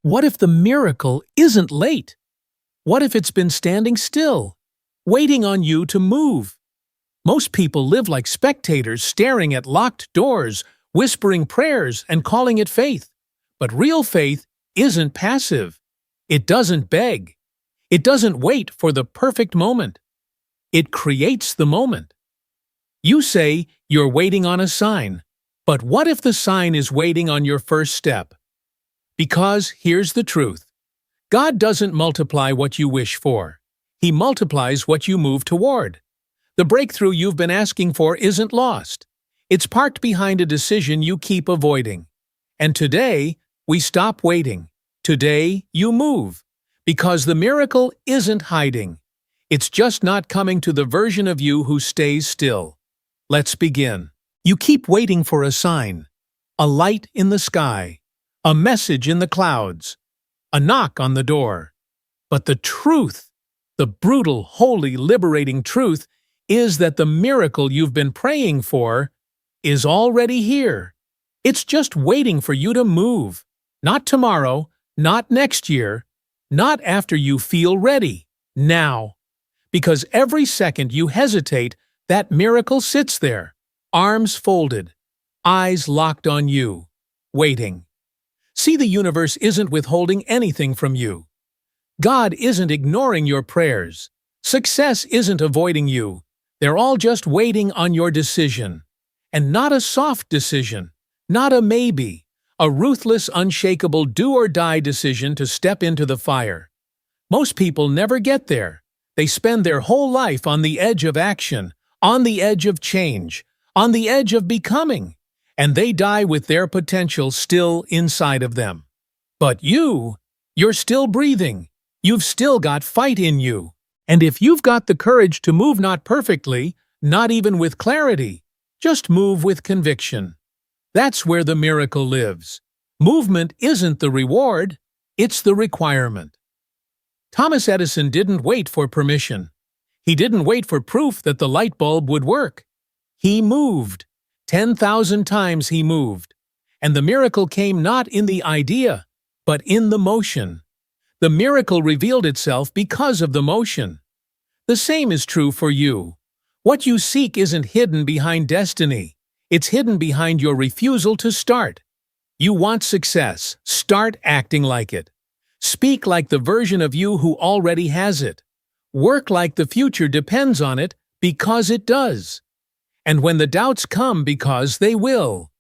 What if the miracle isn't late? What if it's been standing still, waiting on you to move? Most people live like spectators, staring at locked doors, whispering prayers, and calling it faith. But real faith isn't passive. It doesn't beg. It doesn't wait for the perfect moment. It creates the moment. You say you're waiting on a sign, but what if the sign is waiting on your first step? Because here's the truth. God doesn't multiply what you wish for. He multiplies what you move toward. The breakthrough you've been asking for isn't lost. It's parked behind a decision you keep avoiding. And today, we stop waiting. Today, you move. Because the miracle isn't hiding. It's just not coming to the version of you who stays still. Let's begin. You keep waiting for a sign, a light in the sky, a message in the clouds, a knock on the door. But the truth, the brutal, holy, liberating truth, is that the miracle you've been praying for is already here. It's just waiting for you to move. Not tomorrow, not next year, not after you feel ready. Now. Because every second you hesitate, that miracle sits there, arms folded, eyes locked on you, waiting. See, the universe isn't withholding anything from you. God isn't ignoring your prayers. Success isn't avoiding you. They're all just waiting on your decision. And not a soft decision, not a maybe, a ruthless, unshakable do-or-die decision to step into the fire. Most people never get there. They spend their whole life on the edge of action, on the edge of change, on the edge of becoming. And they die with their potential still inside of them. But you're still breathing. You've still got fight in you. And if you've got the courage to move not perfectly, not even with clarity, just move with conviction. That's where the miracle lives. Movement isn't the reward, it's the requirement. Thomas Edison didn't wait for permission. He didn't wait for proof that the light bulb would work. He moved. 10,000 times he moved. And the miracle came not in the idea, but in the motion. The miracle revealed itself because of the motion. The same is true for you. What you seek isn't hidden behind destiny. It's hidden behind your refusal to start. You want success. Start acting like it. Speak like the version of you who already has it. Work like the future depends on it, because it does. And when the doubts come, because they will,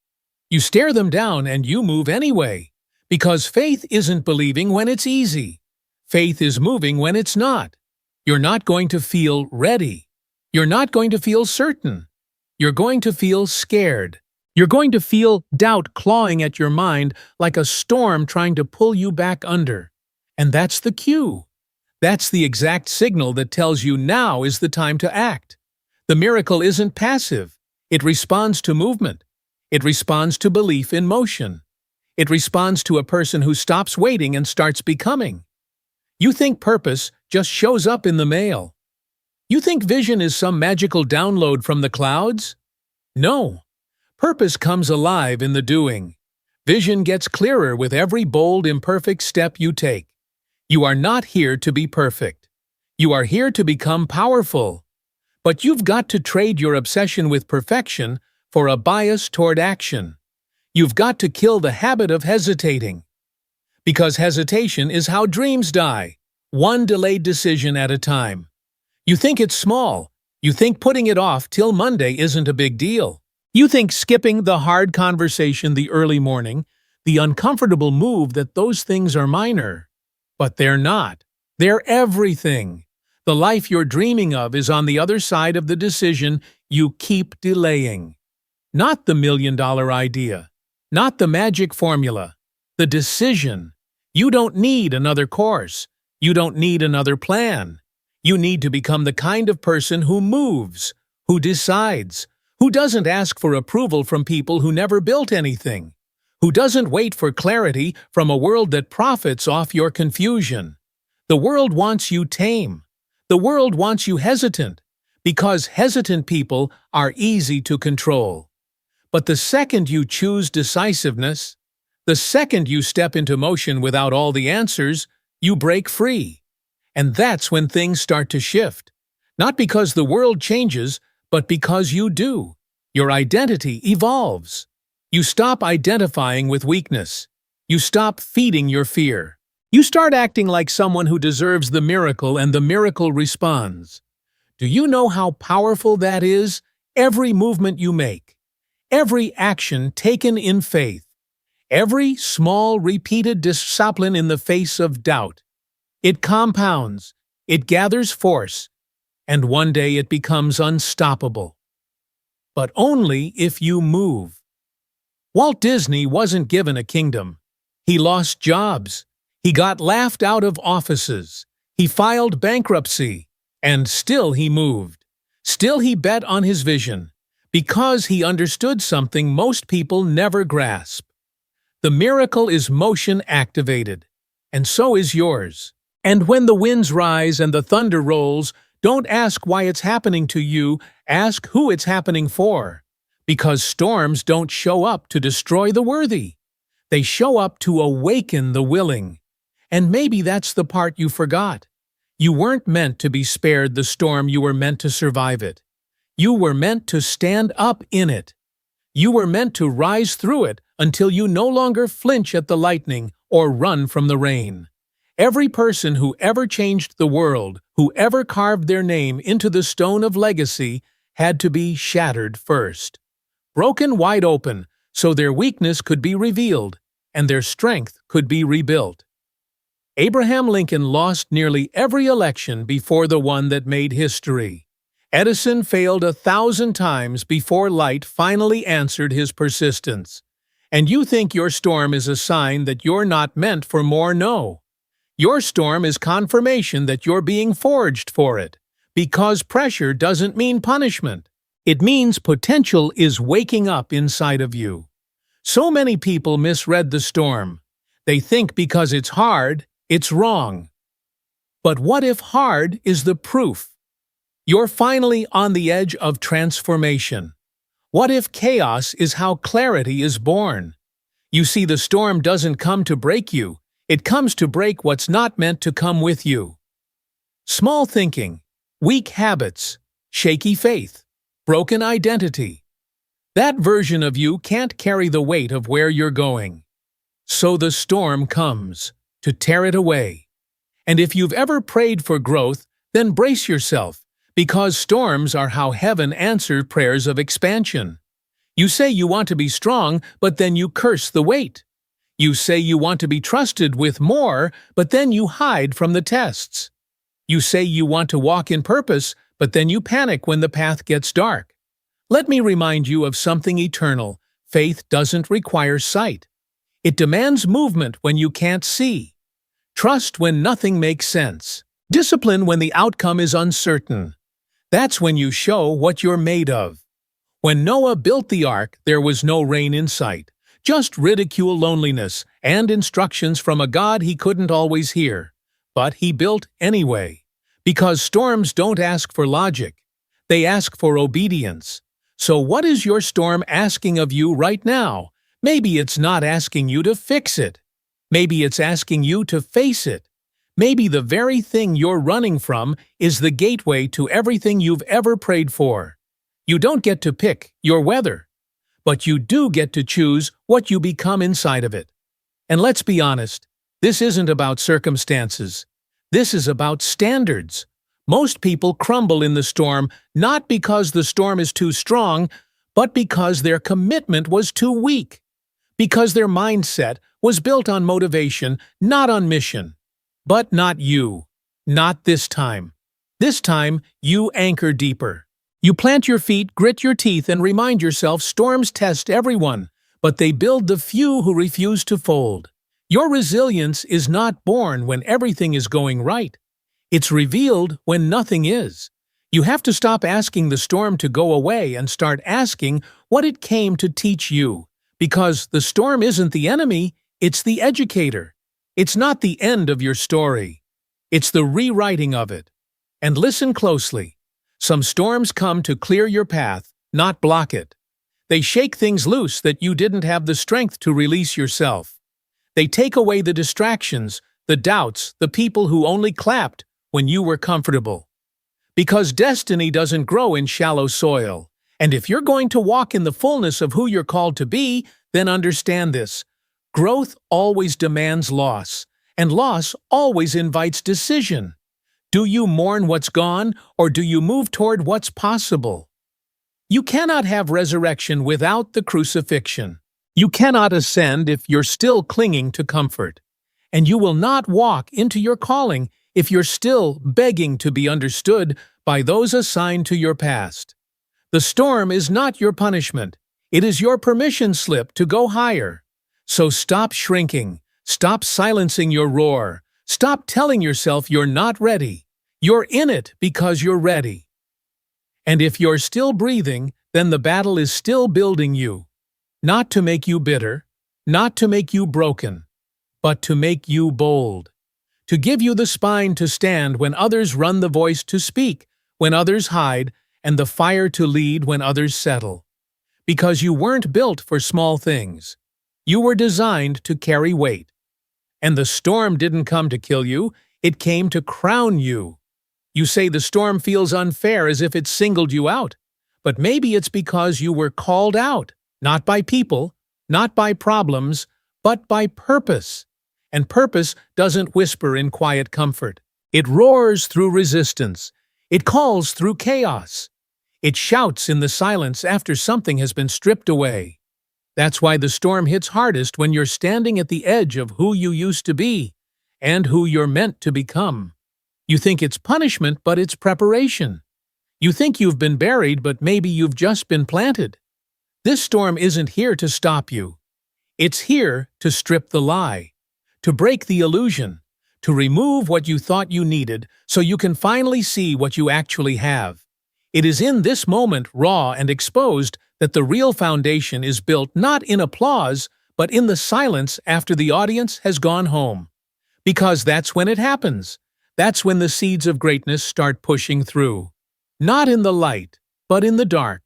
you stare them down and you move anyway. Because faith isn't believing when it's easy. Faith is moving when it's not. You're not going to feel ready. You're not going to feel certain. You're going to feel scared. You're going to feel doubt clawing at your mind like a storm trying to pull you back under. And that's the cue. That's the exact signal that tells you now is the time to act. The miracle isn't passive. It responds to movement. It responds to belief in motion. It responds to a person who stops waiting and starts becoming. You think purpose just shows up in the mail. You think vision is some magical download from the clouds? No. Purpose comes alive in the doing. Vision gets clearer with every bold, imperfect step you take. You are not here to be perfect. You are here to become powerful. But you've got to trade your obsession with perfection for a bias toward action. You've got to kill the habit of hesitating. Because hesitation is how dreams die, one delayed decision at a time. You think it's small. You think putting it off till Monday isn't a big deal. You think skipping the hard conversation the early morning, the uncomfortable move, that those things are minor. But they're not. They're everything. The life you're dreaming of is on the other side of the decision you keep delaying. Not the million-dollar idea. Not the magic formula. The decision. You don't need another course. You don't need another plan. You need to become the kind of person who moves, who decides, who doesn't ask for approval from people who never built anything, who doesn't wait for clarity from a world that profits off your confusion. The world wants you tame. The world wants you hesitant, because hesitant people are easy to control. But the second you choose decisiveness, The second you step into motion without all the answers, you break free. And that's when things start to shift. Not because the world changes, but because you do. Your identity evolves. You stop identifying with weakness. You stop feeding your fear. You start acting like someone who deserves the miracle, and the miracle responds. Do you know how powerful that is? Every movement you make, every action taken in faith, every small repeated discipline in the face of doubt. It compounds, it gathers force, and one day it becomes unstoppable. But only if you move. Walt Disney wasn't given a kingdom. He lost jobs. He got laughed out of offices. He filed bankruptcy. And still he moved. Still he bet on his vision. Because he understood something most people never grasp. The miracle is motion activated. And so is yours. And when the winds rise and the thunder rolls, don't ask why it's happening to you, ask who it's happening for. Because storms don't show up to destroy the worthy. They show up to awaken the willing. And maybe that's the part you forgot. You weren't meant to be spared the storm, you were meant to survive it. You were meant to stand up in it. You were meant to rise through it until you no longer flinch at the lightning or run from the rain. Every person who ever changed the world, who ever carved their name into the stone of legacy, had to be shattered first. Broken wide open so their weakness could be revealed and their strength could be rebuilt. Abraham Lincoln lost nearly every election before the one that made history. Edison failed 1,000 times before light finally answered his persistence. And you think your storm is a sign that you're not meant for more? No. Your storm is confirmation that you're being forged for it. Because pressure doesn't mean punishment. It means potential is waking up inside of you. So many people misread the storm. They think because it's hard, it's wrong. But what if hard is the proof? You're finally on the edge of transformation. What if chaos is how clarity is born? You see, the storm doesn't come to break you. It comes to break what's not meant to come with you. Small thinking, weak habits, shaky faith, broken identity. That version of you can't carry the weight of where you're going. So the storm comes to tear it away. And if you've ever prayed for growth, then brace yourself, because storms are how heaven answers prayers of expansion. You say you want to be strong, but then you curse the weight. You say you want to be trusted with more, but then you hide from the tests. You say you want to walk in purpose, but then you panic when the path gets dark. Let me remind you of something eternal. Faith doesn't require sight. It demands movement when you can't see. Trust when nothing makes sense. Discipline when the outcome is uncertain. That's when you show what you're made of. When Noah built the ark, there was no rain in sight, just ridicule, loneliness, and instructions from a God he couldn't always hear. But he built anyway. Because storms don't ask for logic. They ask for obedience. So what is your storm asking of you right now? Maybe it's not asking you to fix it. Maybe it's asking you to face it. Maybe the very thing you're running from is the gateway to everything you've ever prayed for. You don't get to pick your weather, but you do get to choose what you become inside of it. And let's be honest, this isn't about circumstances. This is about standards. Most people crumble in the storm not because the storm is too strong, but because their commitment was too weak. Because their mindset was built on motivation, not on mission. But not you. Not this time. This time, you anchor deeper. You plant your feet, grit your teeth, and remind yourself storms test everyone, but they build the few who refuse to fold. Your resilience is not born when everything is going right. It's revealed when nothing is. You have to stop asking the storm to go away and start asking what it came to teach you. Because the storm isn't the enemy, it's the educator. It's not the end of your story. It's the rewriting of it. And listen closely. Some storms come to clear your path, not block it. They shake things loose that you didn't have the strength to release yourself. They take away the distractions, the doubts, the people who only clapped when you were comfortable. Because destiny doesn't grow in shallow soil. And if you're going to walk in the fullness of who you're called to be, then understand this. Growth always demands loss, and loss always invites decision. Do you mourn what's gone, or do you move toward what's possible? You cannot have resurrection without the crucifixion. You cannot ascend if you're still clinging to comfort. And you will not walk into your calling if you're still begging to be understood by those assigned to your past. The storm is not your punishment. It is your permission slip to go higher. So stop shrinking. Stop silencing your roar. Stop telling yourself you're not ready. You're in it because you're ready. And if you're still breathing, then the battle is still building you. Not to make you bitter, not to make you broken, but to make you bold. To give you the spine to stand when others run, the voice to speak when others hide, and the fire to lead when others settle. Because you weren't built for small things. You were designed to carry weight. And the storm didn't come to kill you, it came to crown you. You say the storm feels unfair, as if it singled you out. But maybe it's because you were called out, not by people, not by problems, but by purpose. And purpose doesn't whisper in quiet comfort. It roars through resistance. It calls through chaos. It shouts in the silence after something has been stripped away. That's why the storm hits hardest when you're standing at the edge of who you used to be and who you're meant to become. You think it's punishment, but it's preparation. You think you've been buried, but maybe you've just been planted. This storm isn't here to stop you. It's here to strip the lie, to break the illusion, to remove what you thought you needed so you can finally see what you actually have. It is in this moment, raw and exposed, that the real foundation is built, not in applause, but in the silence after the audience has gone home. Because that's when it happens. That's when the seeds of greatness start pushing through. Not in the light, but in the dark.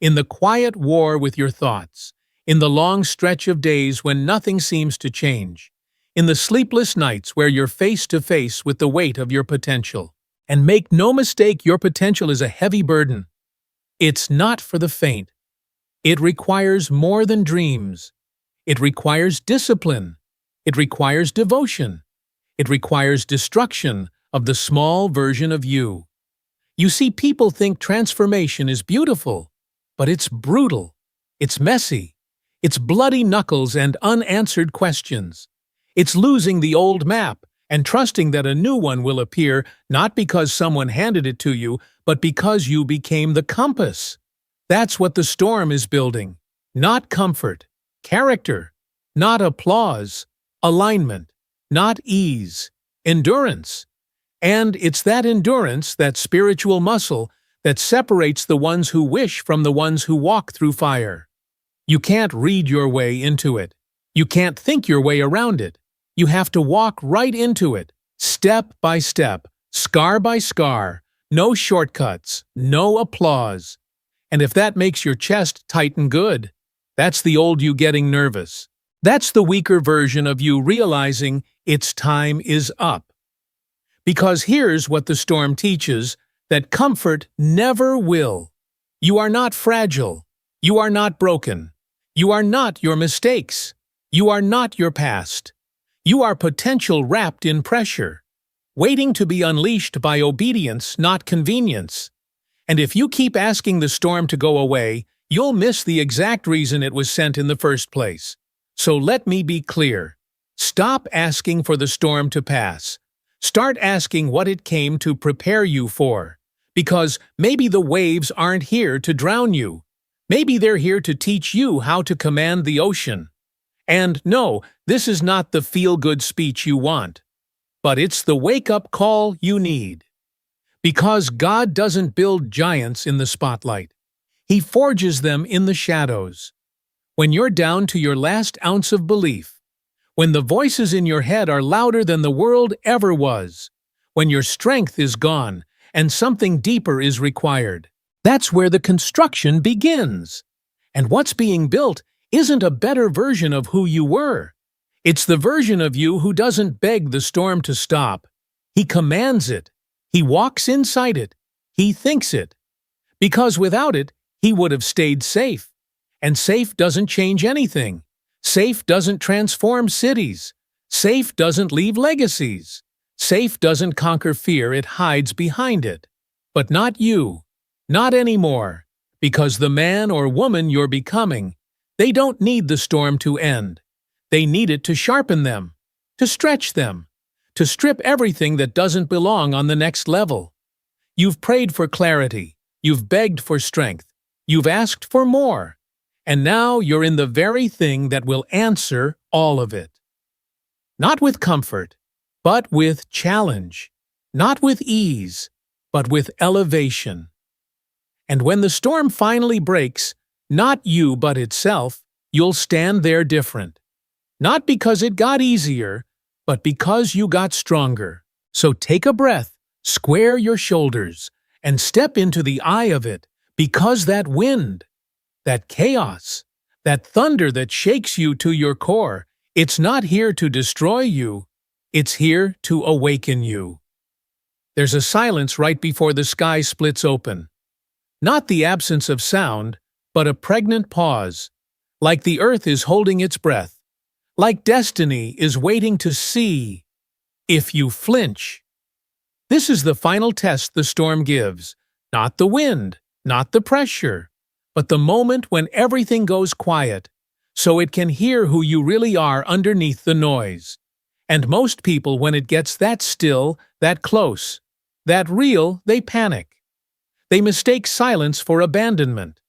In the quiet war with your thoughts. In the long stretch of days when nothing seems to change. In the sleepless nights where you're face to face with the weight of your potential. And make no mistake, your potential is a heavy burden. It's not for the faint. It requires more than dreams. It requires discipline. It requires devotion. It requires destruction of the small version of you. You see, people think transformation is beautiful, but it's brutal. It's messy. It's bloody knuckles and unanswered questions. It's losing the old map and trusting that a new one will appear, not because someone handed it to you, but because you became the compass. That's what the storm is building. Not comfort, character, not applause, alignment, not ease, endurance. And it's that endurance, that spiritual muscle, that separates the ones who wish from the ones who walk through fire. You can't read your way into it. You can't think your way around it. You have to walk right into it, step by step, scar by scar, no shortcuts, no applause. And if that makes your chest tighten good, that's the old you getting nervous. That's the weaker version of you realizing its time is up. Because here's what the storm teaches, that comfort never will. You are not fragile. You are not broken. You are not your mistakes. You are not your past. You are potential wrapped in pressure, waiting to be unleashed by obedience, not convenience. And if you keep asking the storm to go away, you'll miss the exact reason it was sent in the first place. So let me be clear. Stop asking for the storm to pass. Start asking what it came to prepare you for. Because maybe the waves aren't here to drown you. Maybe they're here to teach you how to command the ocean. And no, this is not the feel-good speech you want. But it's the wake-up call you need. Because God doesn't build giants in the spotlight. He forges them in the shadows. When you're down to your last ounce of belief, when the voices in your head are louder than the world ever was, when your strength is gone and something deeper is required, that's where the construction begins. And what's being built isn't a better version of who you were. It's the version of you who doesn't beg the storm to stop. He commands it. He walks inside it. He thinks it. Because without it, he would have stayed safe. And safe doesn't change anything. Safe doesn't transform cities. Safe doesn't leave legacies. Safe doesn't conquer fear, it hides behind it. But not you. Not anymore. Because the man or woman you're becoming, they don't need the storm to end. They need it to sharpen them, to stretch them, to strip everything that doesn't belong on the next level. You've prayed for clarity. You've begged for strength. You've asked for more. And now you're in the very thing that will answer all of it. Not with comfort, but with challenge. Not with ease, but with elevation. And when the storm finally breaks, not you but itself, you'll stand there different. Not because it got easier, but because you got stronger. So take a breath, square your shoulders, and step into the eye of it, because that wind, that chaos, that thunder that shakes you to your core, it's not here to destroy you, it's here to awaken you. There's a silence right before the sky splits open. Not the absence of sound, but a pregnant pause, like the earth is holding its breath, like destiny is waiting to see if you flinch. This is the final test the storm gives, not the wind, not the pressure, but the moment when everything goes quiet, so it can hear who you really are underneath the noise. And most people, when it gets that still, that close, that real, they panic. They mistake silence for abandonment.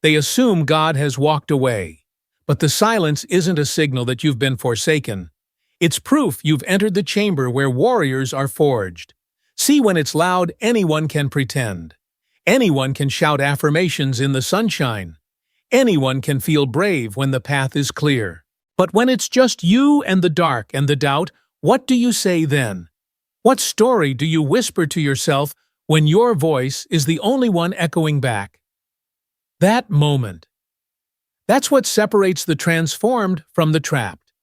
They assume God has walked away. But the silence isn't a signal that you've been forsaken. It's proof you've entered the chamber where warriors are forged. See, when it's loud, anyone can pretend. Anyone can shout affirmations in the sunshine. Anyone can feel brave when the path is clear. But when it's just you and the dark and the doubt, what do you say then? What story do you whisper to yourself when your voice is the only one echoing back? That moment. That's what separates the transformed from the trapped.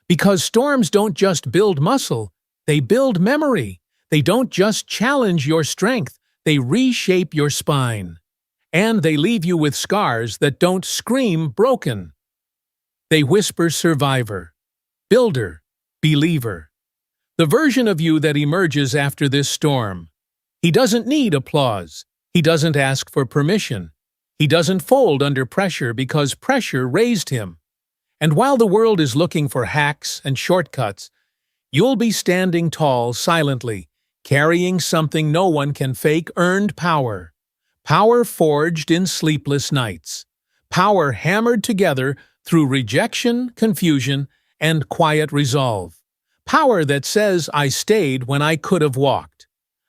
Because storms don't just build muscle, they build memory. They don't just challenge your strength, they reshape your spine. And they leave you with scars that don't scream broken. They whisper survivor, builder, believer. The version of you that emerges after this storm. He doesn't need applause. He doesn't ask for permission. He doesn't fold under pressure because pressure raised him. And while the world is looking for hacks and shortcuts, you'll be standing tall silently, carrying something no one can fake, earned power. Power forged in sleepless nights. Power hammered together through rejection, confusion, and quiet resolve. Power that says, I stayed when I could have walked.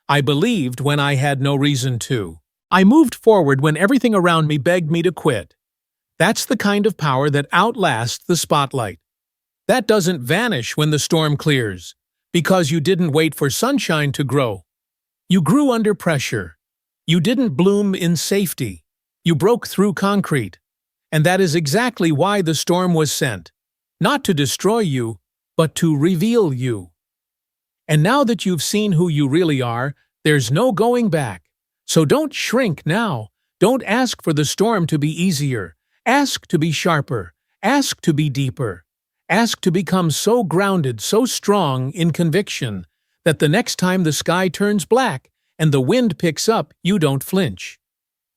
I believed when I had no reason to. I moved forward when everything around me begged me to quit. That's the kind of power that outlasts the spotlight. That doesn't vanish when the storm clears, because you didn't wait for sunshine to grow. You grew under pressure. You didn't bloom in safety. You broke through concrete. And that is exactly why the storm was sent. Not to destroy you, but to reveal you. And now that you've seen who you really are, there's no going back. So don't shrink now. Don't ask for the storm to be easier. Ask to be sharper. Ask to be deeper. Ask to become so grounded, so strong in conviction, that the next time the sky turns black and the wind picks up, you don't flinch.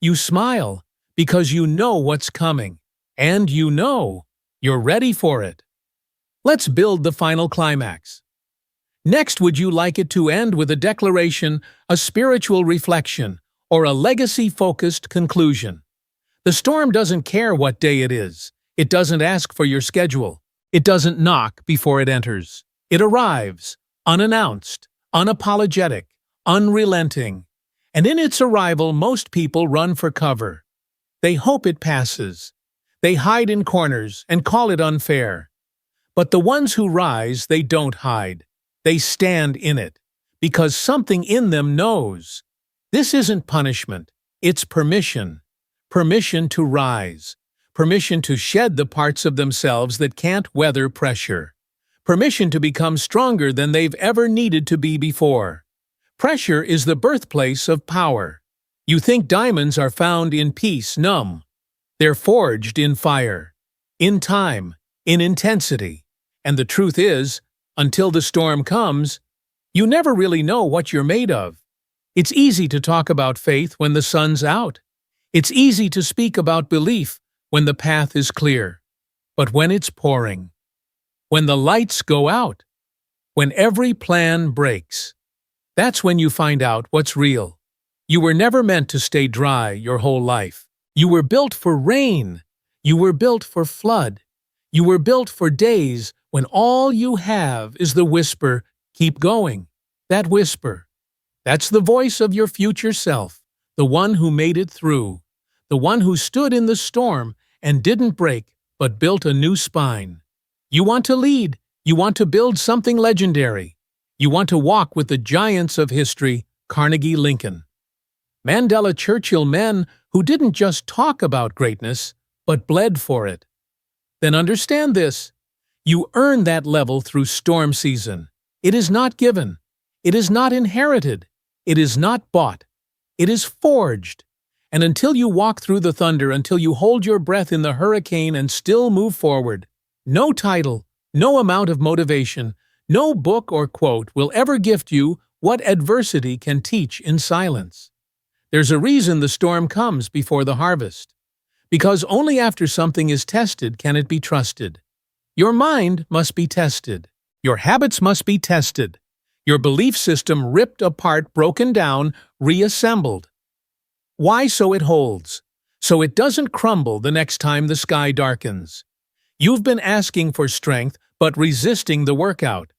You smile, because you know what's coming, and you know you're ready for it. Let's build the final climax. Next, would you like it to end with a declaration, a spiritual reflection, or a legacy-focused conclusion? The storm doesn't care what day it is. It doesn't ask for your schedule. It doesn't knock before it enters. It arrives, unannounced, unapologetic, unrelenting. And in its arrival, most people run for cover. They hope it passes. They hide in corners and call it unfair. But the ones who rise, they don't hide. They stand in it, because something in them knows. This isn't punishment, it's permission. Permission to rise. Permission to shed the parts of themselves that can't weather pressure. permission to become stronger than they've ever needed to be before. Pressure is the birthplace of power. You think diamonds are found in peace, numb. They're forged in fire, in time, in intensity. And the truth is, until the storm comes, you never really know what you're made of. It's easy to talk about faith when the sun's out. It's easy to speak about belief when the path is clear. But when it's pouring, when the lights go out, when every plan breaks, that's when you find out what's real. You were never meant to stay dry your whole life. You were built for rain. You were built for flood. You were built for days when all you have is the whisper, keep going. That whisper. That's the voice of your future self, the one who made it through, the one who stood in the storm and didn't break but built a new spine. You want to lead. You want to build something legendary. You want to walk with the giants of history, Carnegie, Lincoln, Mandela, Churchill, men who didn't just talk about greatness, but bled for it. Then understand this. You earn that level through storm season. It is not given. It is not inherited. It is not bought. It is forged. And until you walk through the thunder, until you hold your breath in the hurricane and still move forward, no title, no amount of motivation, no book or quote will ever gift you what adversity can teach in silence. There's a reason the storm comes before the harvest. Because only after something is tested can it be trusted. Your mind must be tested. Your habits must be tested. Your belief system ripped apart, broken down, reassembled. Why? So it holds. So it doesn't crumble the next time the sky darkens. You've been asking for strength, but resisting the workout.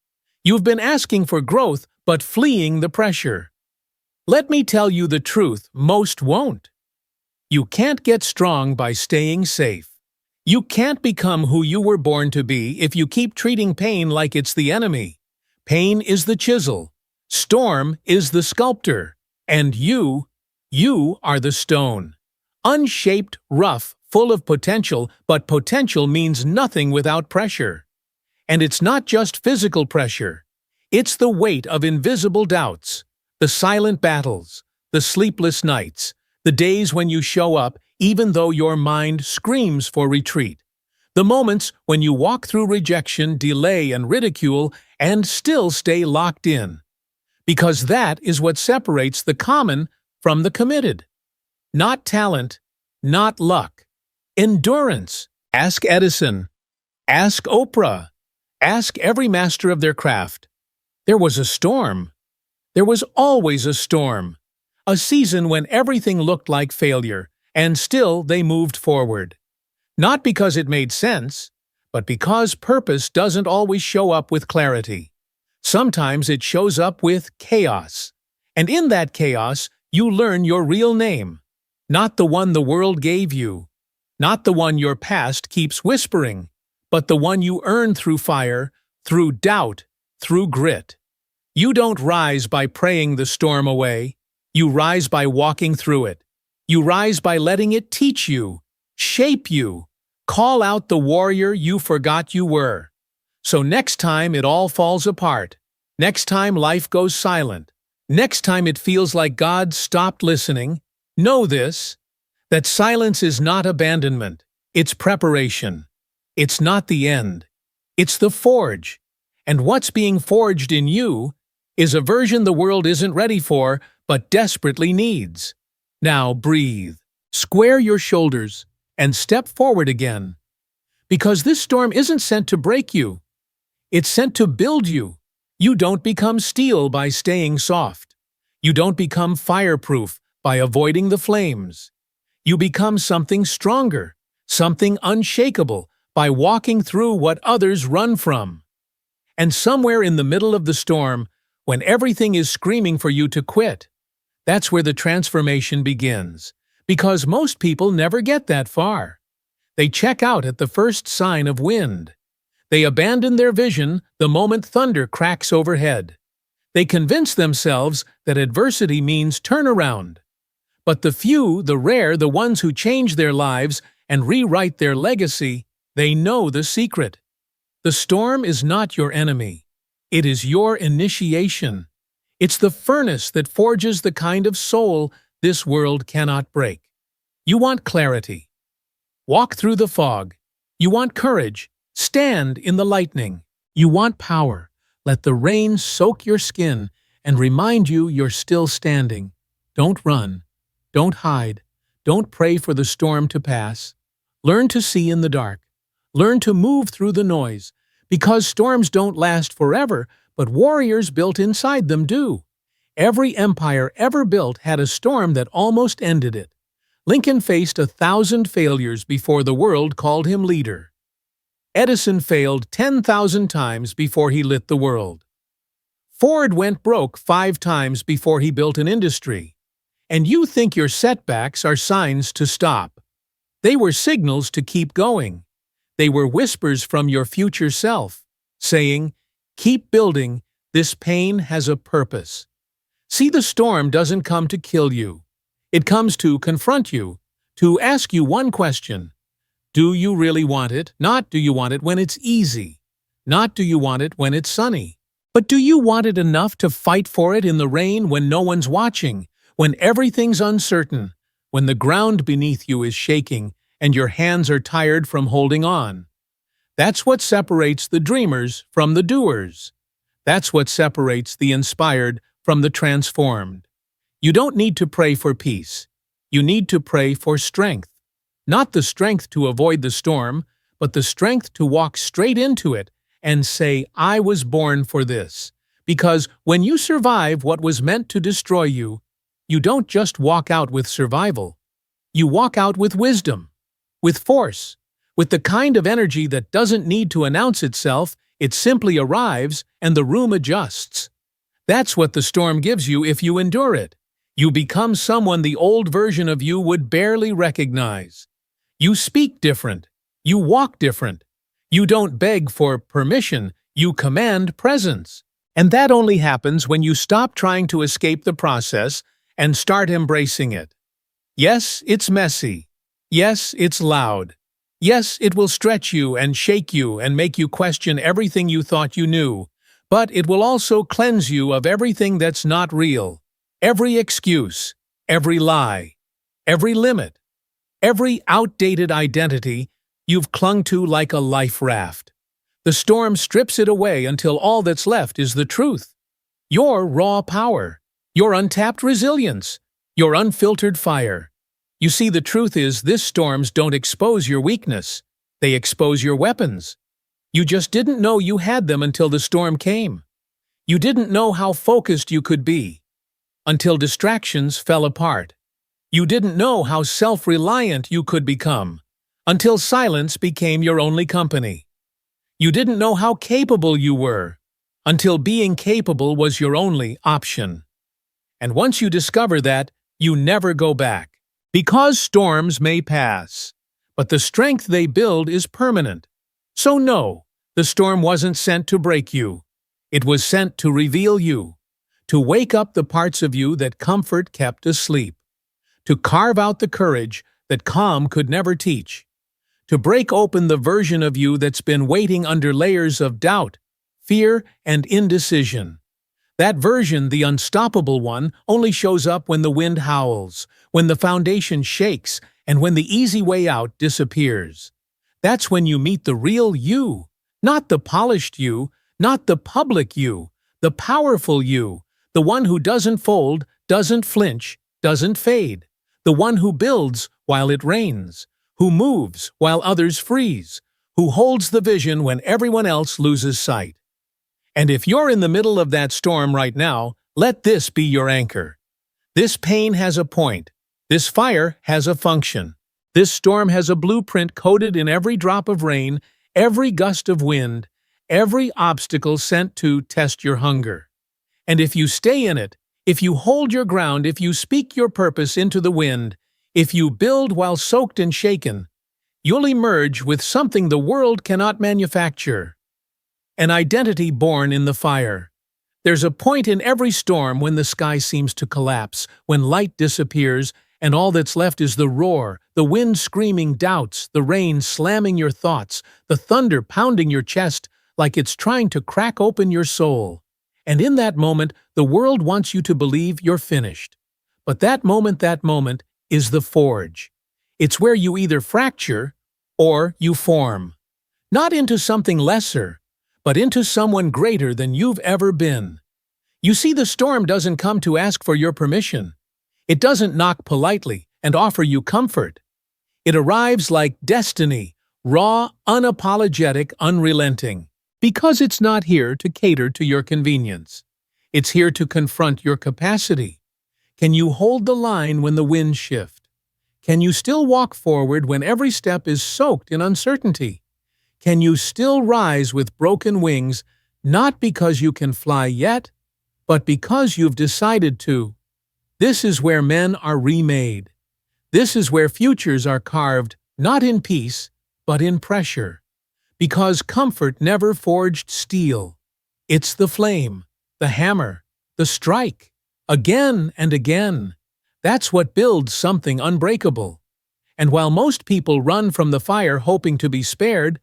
You've been asking for growth, but fleeing the pressure. Let me tell you the truth, most won't. You can't get strong by staying safe. You can't become who you were born to be if you keep treating pain like it's the enemy. Pain is the chisel. Storm is the sculptor. And you are the stone. Unshaped, rough, full of potential, but potential means nothing without pressure. And it's not just physical pressure. It's the weight of invisible doubts, the silent battles, the sleepless nights, the days when you show up even though your mind screams for retreat, the moments when you walk through rejection, delay, and ridicule and still stay locked in. Because that is what separates the common from the committed. Not talent, not luck. Endurance. Ask Edison. Ask Oprah. Ask every master of their craft. There was a storm. There was always a storm. A season when everything looked like failure, and still they moved forward. Not because it made sense, but because purpose doesn't always show up with clarity. Sometimes it shows up with chaos. And in that chaos, you learn your real name. Not the one the world gave you. Not the one your past keeps whispering, but the one you earn through fire, through doubt, through grit. You don't rise by praying the storm away. You rise by walking through it. You rise by letting it teach you, shape you, call out the warrior you forgot you were. So next time it all falls apart, next time life goes silent, next time it feels like God stopped listening, know this, that silence is not abandonment, it's preparation. It's not the end. It's the forge. And what's being forged in you is a version the world isn't ready for, but desperately needs. Now breathe, square your shoulders, and step forward again. Because this storm isn't sent to break you. It's sent to build you. You don't become steel by staying soft. You don't become fireproof by avoiding the flames. You become something stronger, something unshakable, by walking through what others run from. And somewhere in the middle of the storm, when everything is screaming for you to quit, that's where the transformation begins. Because most people never get that far. They check out at the first sign of wind. They abandon their vision the moment thunder cracks overhead. They convince themselves that adversity means turnaround. But the few, the rare, the ones who change their lives and rewrite their legacy, they know the secret. The storm is not your enemy. It is your initiation. It's the furnace that forges the kind of soul this world cannot break. You want clarity. Walk through the fog. You want courage. Stand in the lightning. You want power. Let the rain soak your skin and remind you you're still standing. Don't run. Don't hide. Don't pray for the storm to pass. Learn to see in the dark. Learn to move through the noise, because storms don't last forever, but warriors built inside them do. Every empire ever built had a storm that almost ended it. Lincoln faced 1,000 failures before the world called him leader. Edison failed 10,000 times before he lit the world. Ford went broke 5 times before he built an industry. And you think your setbacks are signs to stop. They were signals to keep going. They were whispers from your future self, saying, "Keep building, this pain has a purpose." See, the storm doesn't come to kill you. It comes to confront you, to ask you one question. Do you really want it? Not do you want it when it's easy. Not do you want it when it's sunny. But do you want it enough to fight for it in the rain when no one's watching, when everything's uncertain, when the ground beneath you is shaking, and your hands are tired from holding on? That's what separates the dreamers from the doers. That's what separates the inspired from the transformed. You don't need to pray for peace. You need to pray for strength. Not the strength to avoid the storm, but the strength to walk straight into it and say, "I was born for this." Because when you survive what was meant to destroy you, you don't just walk out with survival. You walk out with wisdom, with force, with the kind of energy that doesn't need to announce itself, it simply arrives and the room adjusts. That's what the storm gives you if you endure it. You become someone the old version of you would barely recognize. You speak different. You walk different. You don't beg for permission. You command presence. And that only happens when you stop trying to escape the process and start embracing it. Yes, it's messy. Yes, it's loud. Yes, it will stretch you and shake you and make you question everything you thought you knew. But it will also cleanse you of everything that's not real. Every excuse, every lie, every limit, every outdated identity you've clung to like a life raft. The storm strips it away until all that's left is the truth. Your raw power, your untapped resilience, your unfiltered fire. You see, the truth is, these storms don't expose your weakness. They expose your weapons. You just didn't know you had them until the storm came. You didn't know how focused you could be until distractions fell apart. You didn't know how self-reliant you could become until silence became your only company. You didn't know how capable you were until being capable was your only option. And once you discover that, you never go back. Because storms may pass, but the strength they build is permanent. So no, the storm wasn't sent to break you. It was sent to reveal you, to wake up the parts of you that comfort kept asleep, to carve out the courage that calm could never teach, to break open the version of you that's been waiting under layers of doubt, fear, and indecision. That version, the unstoppable one, only shows up when the wind howls, when the foundation shakes, and when the easy way out disappears. That's when you meet the real you, not the polished you, not the public you, the powerful you, the one who doesn't fold, doesn't flinch, doesn't fade, the one who builds while it rains, who moves while others freeze, who holds the vision when everyone else loses sight. And if you're in the middle of that storm right now, let this be your anchor. This pain has a point. This fire has a function. This storm has a blueprint coded in every drop of rain, every gust of wind, every obstacle sent to test your hunger. And if you stay in it, if you hold your ground, if you speak your purpose into the wind, if you build while soaked and shaken, you'll emerge with something the world cannot manufacture. An identity born in the fire. There's a point in every storm when the sky seems to collapse, when light disappears, and all that's left is the roar, the wind screaming doubts, the rain slamming your thoughts, the thunder pounding your chest, like it's trying to crack open your soul. And in that moment, the world wants you to believe you're finished. But that moment, is the forge. It's where you either fracture or you form. Not into something lesser, but into someone greater than you've ever been. You see, the storm doesn't come to ask for your permission. It doesn't knock politely and offer you comfort. It arrives like destiny, raw, unapologetic, unrelenting. Because it's not here to cater to your convenience. It's here to confront your capacity. Can you hold the line when the winds shift? Can you still walk forward when every step is soaked in uncertainty? Can you still rise with broken wings, not because you can fly yet, but because you've decided to? This is where men are remade. This is where futures are carved, not in peace, but in pressure. Because comfort never forged steel. It's the flame, the hammer, the strike, again and again. That's what builds something unbreakable. And while most people run from the fire hoping to be spared,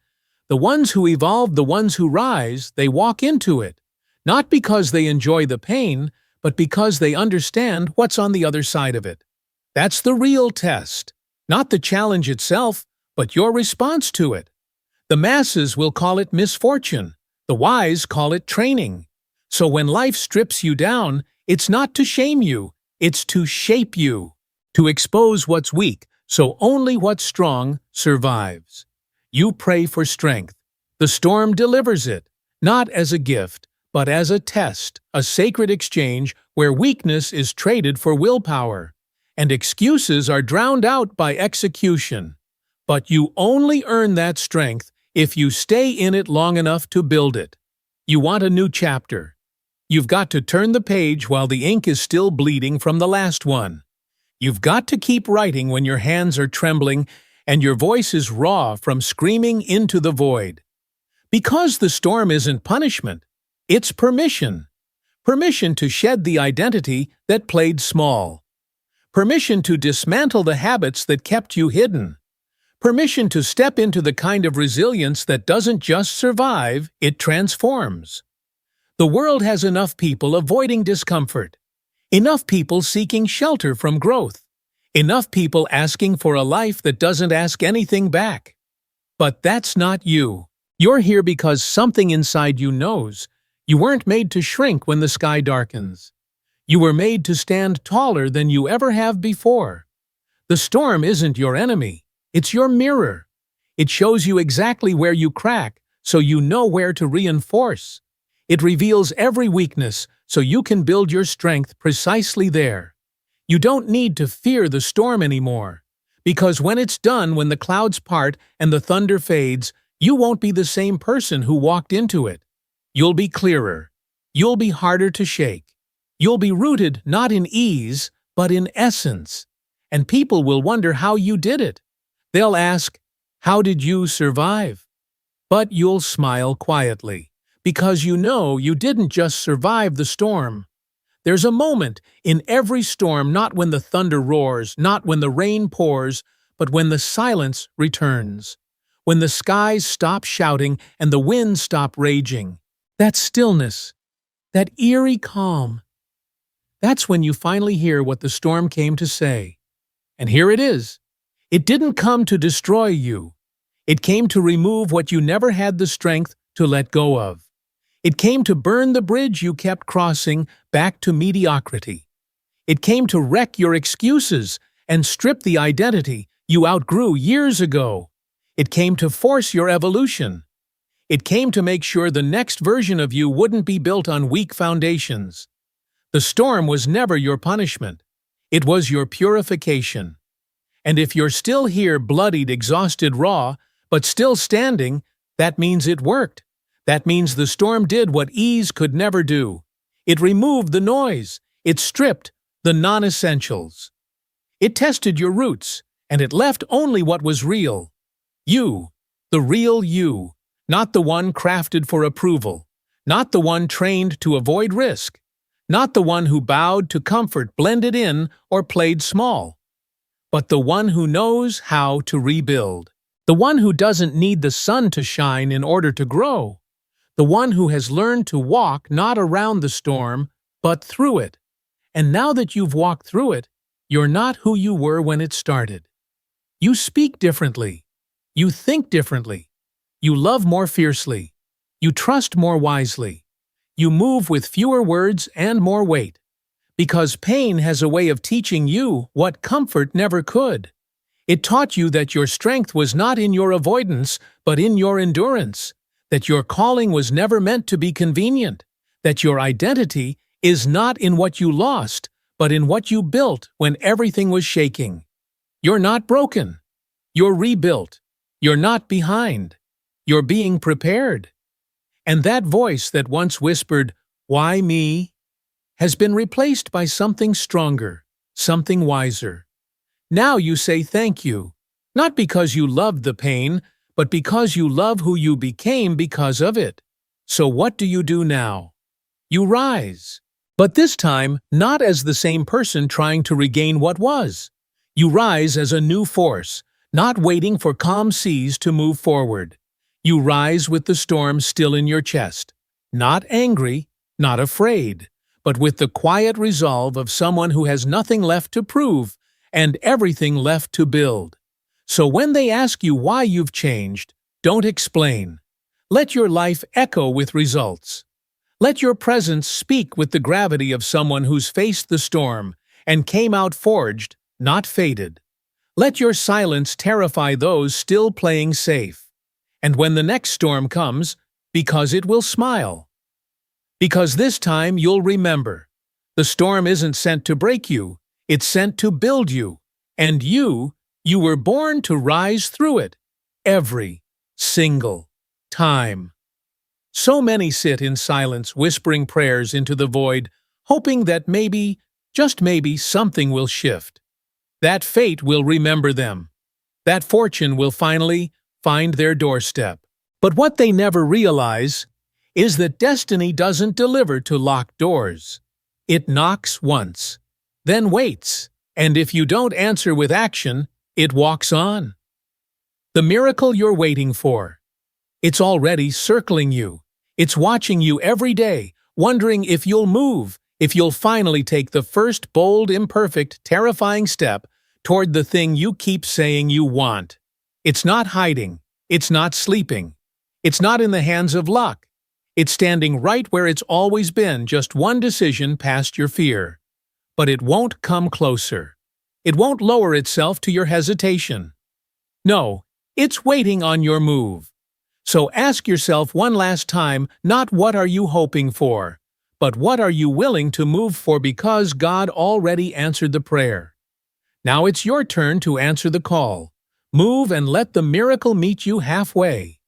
the ones who evolve, the ones who rise, they walk into it. Not because they enjoy the pain, but because they understand what's on the other side of it. That's the real test. Not the challenge itself, but your response to it. The masses will call it misfortune. The wise call it training. So when life strips you down, it's not to shame you, it's to shape you. To expose what's weak, so only what's strong survives. You pray for strength. The storm delivers it, not as a gift, but as a test, a sacred exchange where weakness is traded for willpower, and excuses are drowned out by execution. But you only earn that strength if you stay in it long enough to build it. You want a new chapter. You've got to turn the page while the ink is still bleeding from the last one. You've got to keep writing when your hands are trembling and your voice is raw from screaming into the void. Because the storm isn't punishment, it's permission. Permission to shed the identity that played small. Permission to dismantle the habits that kept you hidden. Permission to step into the kind of resilience that doesn't just survive, it transforms. The world has enough people avoiding discomfort. Enough people seeking shelter from growth. Enough people asking for a life that doesn't ask anything back. But that's not you. You're here because something inside you knows. You weren't made to shrink when the sky darkens. You were made to stand taller than you ever have before. The storm isn't your enemy. It's your mirror. It shows you exactly where you crack, so you know where to reinforce. It reveals every weakness, so you can build your strength precisely there. You don't need to fear the storm anymore, because when it's done, when the clouds part and the thunder fades, you won't be the same person who walked into it. You'll be clearer. You'll be harder to shake. You'll be rooted not in ease, but in essence. And people will wonder how you did it. They'll ask, how did you survive? But you'll smile quietly, because you know you didn't just survive the storm. There's a moment in every storm, not when the thunder roars, not when the rain pours, but when the silence returns. When the skies stop shouting and the winds stop raging. That stillness, that eerie calm. That's when you finally hear what the storm came to say. And here it is. It didn't come to destroy you. It came to remove what you never had the strength to let go of. It came to burn the bridge you kept crossing back to mediocrity. It came to wreck your excuses and strip the identity you outgrew years ago. It came to force your evolution. It came to make sure the next version of you wouldn't be built on weak foundations. The storm was never your punishment. It was your purification. And if you're still here, bloodied, exhausted, raw, but still standing, that means it worked. That means the storm did what ease could never do. It removed the noise. It stripped the non-essentials. It tested your roots, and it left only what was real. You, the real you, not the one crafted for approval, not the one trained to avoid risk, not the one who bowed to comfort, blended in, or played small, but the one who knows how to rebuild, the one who doesn't need the sun to shine in order to grow, the one who has learned to walk not around the storm, but through it. And now that you've walked through it, you're not who you were when it started. You speak differently. You think differently. You love more fiercely. You trust more wisely. You move with fewer words and more weight. Because pain has a way of teaching you what comfort never could. It taught you that your strength was not in your avoidance, but in your endurance. That your calling was never meant to be convenient. That your identity is not in what you lost, but in what you built when everything was shaking. You're not broken. You're rebuilt. You're not behind. You're being prepared. And that voice that once whispered, "Why me?" has been replaced by something stronger, something wiser. Now you say thank you, not because you loved the pain, but because you love who you became because of it. So what do you do now? You rise. But this time, not as the same person trying to regain what was. You rise as a new force, not waiting for calm seas to move forward. You rise with the storm still in your chest, not angry, not afraid, but with the quiet resolve of someone who has nothing left to prove and everything left to build. So when they ask you why you've changed, don't explain. Let your life echo with results. Let your presence speak with the gravity of someone who's faced the storm and came out forged, not faded. Let your silence terrify those still playing safe. And when the next storm comes, because it will smile. Because this time you'll remember, the storm isn't sent to break you, it's sent to build you. And you were born to rise through it, every single time. So many sit in silence, whispering prayers into the void, hoping that maybe, just maybe, something will shift. That fate will remember them. That fortune will finally find their doorstep. But what they never realize is that destiny doesn't deliver to locked doors. It knocks once, then waits, and if you don't answer with action, it walks on. The miracle you're waiting for. It's already circling you. It's watching you every day, wondering if you'll move, if you'll finally take the first bold, imperfect, terrifying step toward the thing you keep saying you want. It's not hiding. It's not sleeping. It's not in the hands of luck. It's standing right where it's always been, just one decision past your fear. But it won't come closer. It won't lower itself to your hesitation. No, it's waiting on your move. So ask yourself one last time, not what are you hoping for, but what are you willing to move for, because God already answered the prayer. Now it's your turn to answer the call. Move and let the miracle meet you halfway.